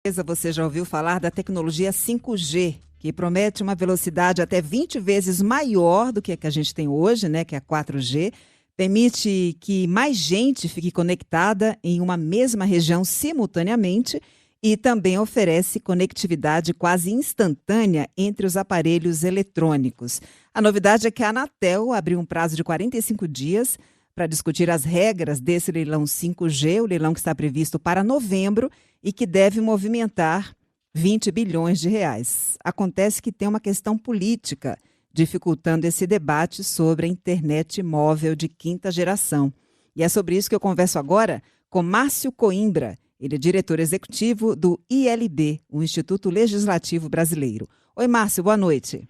Você já ouviu falar da tecnologia 5G, que promete uma velocidade até 20 vezes maior do que a gente tem hoje, né, que é a 4G, permite que mais gente fique conectada em uma mesma região simultaneamente e também oferece conectividade quase instantânea entre os aparelhos eletrônicos. A novidade é que a Anatel abriu um prazo de 45 dias para discutir as regras desse leilão 5G, o leilão que está previsto para novembro e que deve movimentar 20 bilhões de reais. Acontece que tem uma questão política dificultando esse debate sobre a internet móvel de quinta geração. E é sobre isso que eu converso agora com Márcio Coimbra. Ele é diretor executivo do ILB, o Instituto Legislativo Brasileiro. Oi, Márcio, boa noite.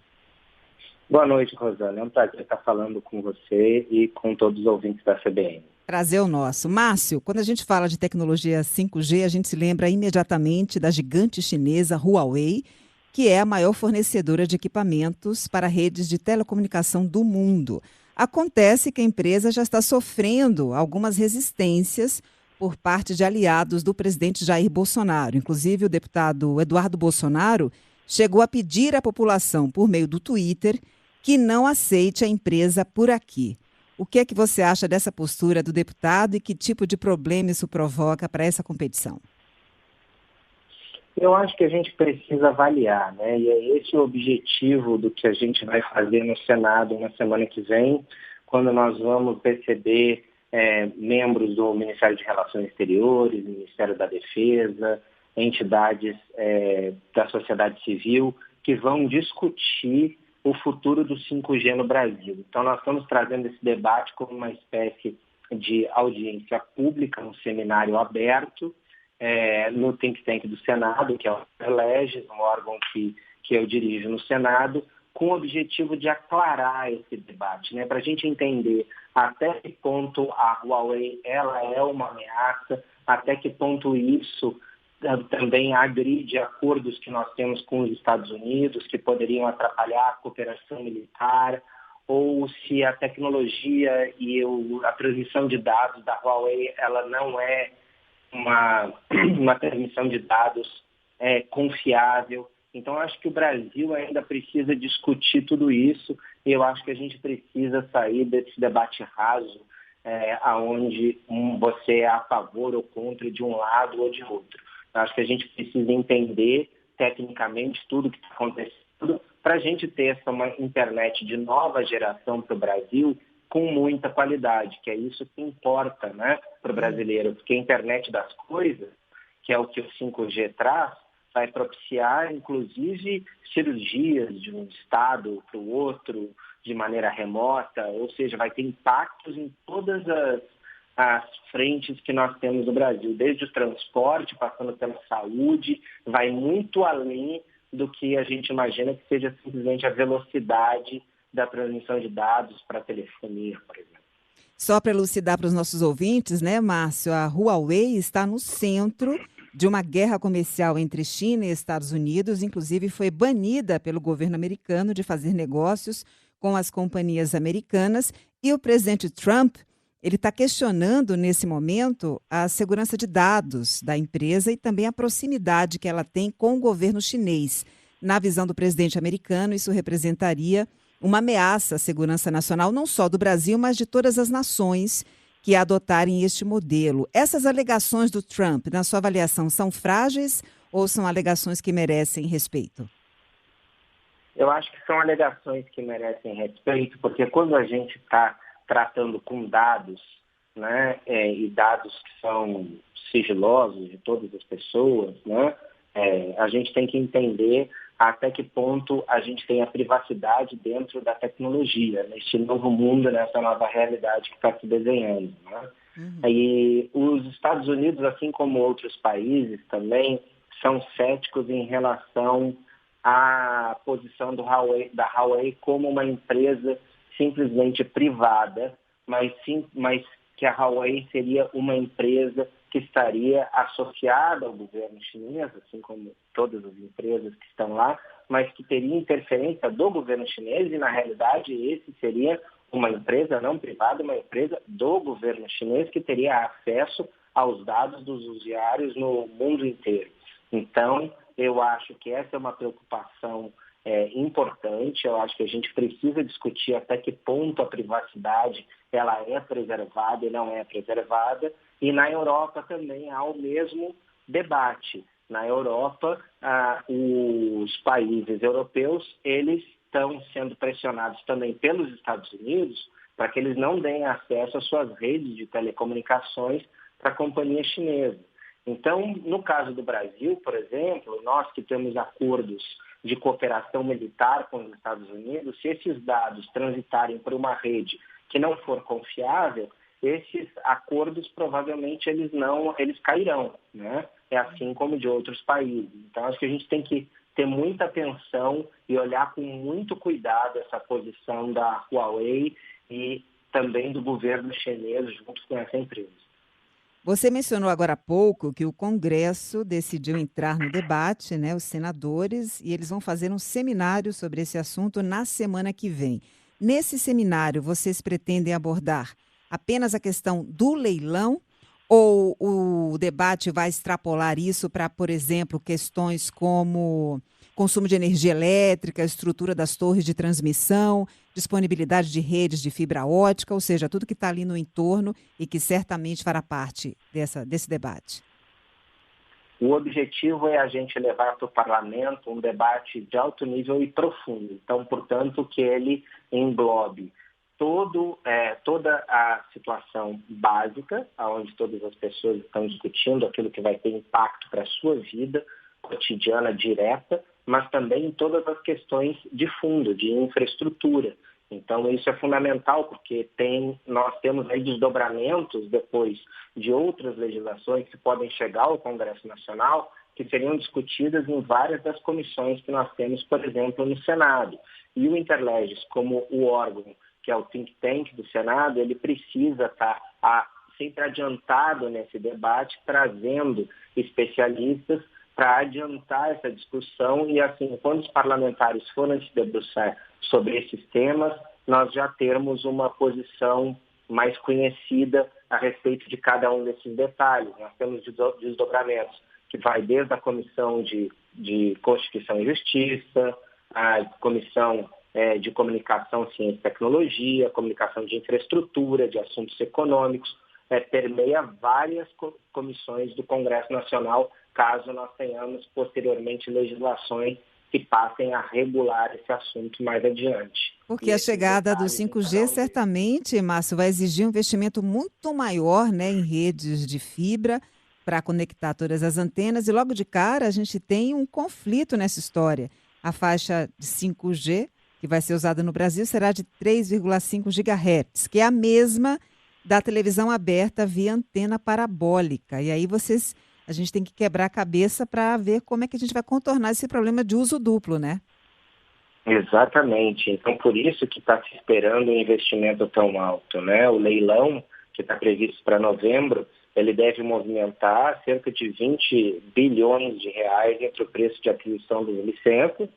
Boa noite, Rosana. É um prazer estar falando com você e com todos os ouvintes da CBN. Prazer o nosso. Márcio, quando a gente fala de tecnologia 5G, a gente se lembra imediatamente da gigante chinesa Huawei, que é a maior fornecedora de equipamentos para redes de telecomunicação do mundo. Acontece que a empresa já está sofrendo algumas resistências por parte de aliados do presidente Jair Bolsonaro. Inclusive, o deputado Eduardo Bolsonaro chegou a pedir à população, por meio do Twitter, que não aceite a empresa por aqui. O que é que você acha dessa postura do deputado e que tipo de problema isso provoca para essa competição? Eu acho que a gente precisa avaliar, né? E é esse o objetivo do que a gente vai fazer no Senado na semana que vem, quando nós vamos receber membros do Ministério de Relações Exteriores, Ministério da Defesa, entidades da sociedade civil, que vão discutir o futuro do 5G no Brasil. Então, nós estamos trazendo esse debate como uma espécie de audiência pública, um seminário aberto, no think tank do Senado, que é o Eleges, um órgão que eu dirijo no Senado, com o objetivo de aclarar esse debate, né, para a gente entender até que ponto a Huawei ela é uma ameaça, até que ponto isso também agride acordos que nós temos com os Estados Unidos, que poderiam atrapalhar a cooperação militar, ou se a tecnologia e a transmissão de dados da Huawei ela não é uma transmissão de dados confiável. Então, acho que o Brasil ainda precisa discutir tudo isso e eu acho que a gente precisa sair desse debate raso, onde você é a favor ou contra de um lado ou de outro. Acho que a gente precisa entender tecnicamente tudo o que está acontecendo para a gente ter uma internet de nova geração para o Brasil com muita qualidade, que é isso que importa, né, para o brasileiro, porque a internet das coisas, que é o que o 5G traz, vai propiciar, inclusive, cirurgias de um estado para o outro de maneira remota, ou seja, vai ter impactos em todas as frentes que nós temos no Brasil, desde o transporte, passando pela saúde, vai muito além do que a gente imagina que seja simplesmente a velocidade da transmissão de dados para a telefonia, por exemplo. Só para elucidar para os nossos ouvintes, né, Márcio, a Huawei está no centro de uma guerra comercial entre China e Estados Unidos, inclusive foi banida pelo governo americano de fazer negócios com as companhias americanas, e o presidente Trump ele está questionando, nesse momento, a segurança de dados da empresa e também a proximidade que ela tem com o governo chinês. Na visão do presidente americano, isso representaria uma ameaça à segurança nacional, não só do Brasil, mas de todas as nações que adotarem este modelo. Essas alegações do Trump, na sua avaliação, são frágeis ou são alegações que merecem respeito? Eu acho que são alegações que merecem respeito, porque quando a gente está tratando com dados, né, e dados que são sigilosos de todas as pessoas, né, a gente tem que entender até que ponto a gente tem a privacidade dentro da tecnologia, neste novo mundo, nessa nova realidade que está se desenhando, né? E os Estados Unidos, assim como outros países também, são céticos em relação à posição da Huawei como uma empresa simplesmente privada, mas que a Huawei seria uma empresa que estaria associada ao governo chinês, assim como todas as empresas que estão lá, mas que teria interferência do governo chinês e, na realidade, esse seria uma empresa não privada, uma empresa do governo chinês que teria acesso aos dados dos usuários no mundo inteiro. Então, eu acho que essa é uma preocupação importante. Eu acho que a gente precisa discutir até que ponto a privacidade ela é preservada e não é preservada. E na Europa também há o mesmo debate. Na Europa, os países europeus, eles estão sendo pressionados também pelos Estados Unidos para que eles não deem acesso às suas redes de telecomunicações para a companhia chinesa. Então, no caso do Brasil, por exemplo, nós que temos acordos de cooperação militar com os Estados Unidos, se esses dados transitarem por uma rede que não for confiável, esses acordos provavelmente eles cairão, né? É assim como de outros países. Então, acho que a gente tem que ter muita atenção e olhar com muito cuidado essa posição da Huawei e também do governo chinês junto com essa empresa. Você mencionou agora há pouco que o Congresso decidiu entrar no debate, né, os senadores, e eles vão fazer um seminário sobre esse assunto na semana que vem. Nesse seminário, vocês pretendem abordar apenas a questão do leilão ou o debate vai extrapolar isso para, por exemplo, questões como consumo de energia elétrica, estrutura das torres de transmissão, disponibilidade de redes de fibra ótica, ou seja, tudo que está ali no entorno e que certamente fará parte desse debate? O objetivo é a gente levar para o parlamento um debate de alto nível e profundo. Então, portanto, que ele englobe toda a situação básica, onde todas as pessoas estão discutindo aquilo que vai ter impacto para a sua vida cotidiana direta, mas também todas as questões de fundo, de infraestrutura. Então, isso é fundamental, porque nós temos aí desdobramentos depois de outras legislações que podem chegar ao Congresso Nacional, que seriam discutidas em várias das comissões que nós temos, por exemplo, no Senado. E o Interleges, como o órgão que é o think tank do Senado, ele precisa estar sempre adiantado nesse debate, trazendo especialistas para adiantar essa discussão e, assim, quando os parlamentares forem se debruçar sobre esses temas, nós já termos uma posição mais conhecida a respeito de cada um desses detalhes. Nós temos desdobramentos que vai desde a Comissão de Constituição e Justiça, a Comissão de Comunicação, Ciência e Tecnologia, Comunicação de Infraestrutura, de Assuntos Econômicos, permeia várias comissões do Congresso Nacional, caso nós tenhamos posteriormente legislações que passem a regular esse assunto mais adiante. Porque a chegada do 5G certamente, Márcio, vai exigir um investimento muito maior, né, em redes de fibra para conectar todas as antenas, e logo de cara a gente tem um conflito nessa história. A faixa de 5G, que vai ser usada no Brasil, será de 3,5 GHz, que é a mesma da televisão aberta via antena parabólica. E aí a gente tem que quebrar a cabeça para ver como é que a gente vai contornar esse problema de uso duplo, né? Exatamente. Então, por isso que está se esperando um investimento tão alto, né? O leilão, que está previsto para novembro, ele deve movimentar cerca de 20 bilhões de reais entre o preço de aquisição das licenças,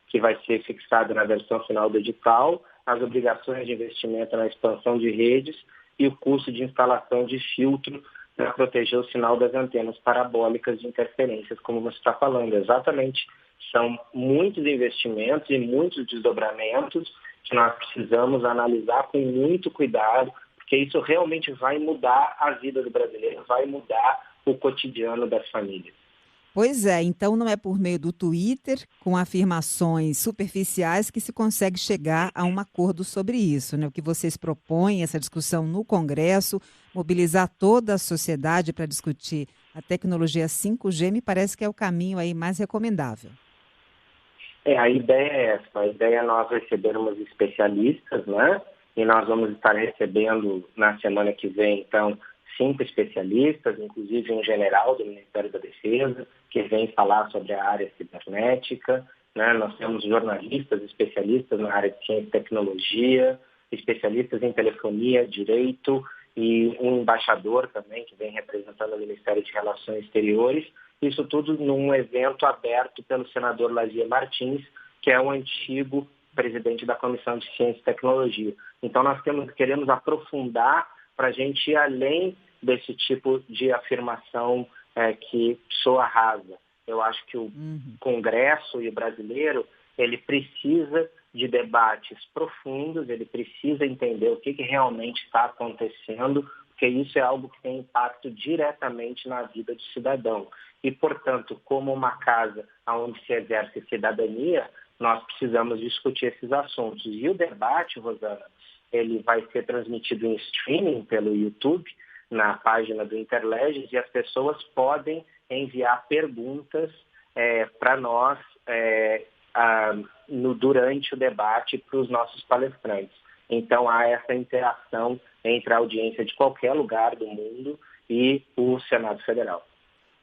que vai ser fixado na versão final do edital, as obrigações de investimento na expansão de redes e o custo de instalação de filtro para proteger o sinal das antenas parabólicas de interferências, como você está falando. Exatamente, são muitos investimentos e muitos desdobramentos que nós precisamos analisar com muito cuidado, porque isso realmente vai mudar a vida do brasileiro, vai mudar o cotidiano das famílias. Pois é, então não é por meio do Twitter, com afirmações superficiais, que se consegue chegar a um acordo sobre isso, né? O que vocês propõem, essa discussão no Congresso, mobilizar toda a sociedade para discutir a tecnologia 5G, me parece que é o caminho aí mais recomendável. A ideia é essa, a ideia é nós recebermos especialistas, né? E nós vamos estar recebendo na semana que vem, então, 5 especialistas, inclusive um general do Ministério da Defesa, que vem falar sobre a área cibernética, né? Nós temos jornalistas, especialistas na área de ciência e tecnologia, especialistas em telefonia, direito e um embaixador também que vem representando o Ministério de Relações Exteriores. Isso tudo num evento aberto pelo senador Lazier Martins, que é o antigo presidente da Comissão de Ciência e Tecnologia. Então nós queremos aprofundar para a gente ir além desse tipo de afirmação que soa rasa. Eu acho que o Congresso e o brasileiro, ele precisa de debates profundos, ele precisa entender o que realmente está acontecendo, porque isso é algo que tem impacto diretamente na vida do cidadão. E, portanto, como uma casa onde se exerce cidadania, nós precisamos discutir esses assuntos. E o debate, Rosana, ele vai ser transmitido em streaming pelo YouTube, na página do Interleges, e as pessoas podem enviar perguntas para nós durante o debate para os nossos palestrantes. Então, há essa interação entre a audiência de qualquer lugar do mundo e o Senado Federal.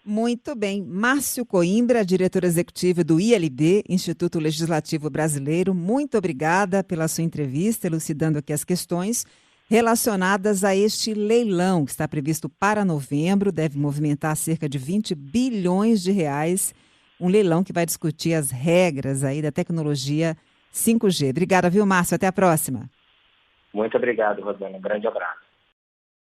Muito bem. Márcio Coimbra, diretor executivo do ILB, Instituto Legislativo Brasileiro, muito obrigada pela sua entrevista, elucidando aqui as questões relacionadas a este leilão que está previsto para novembro, deve movimentar cerca de 20 bilhões de reais, um leilão que vai discutir as regras aí da tecnologia 5G. Obrigada, viu, Márcio? Até a próxima. Muito obrigado, Rosana. Um grande abraço.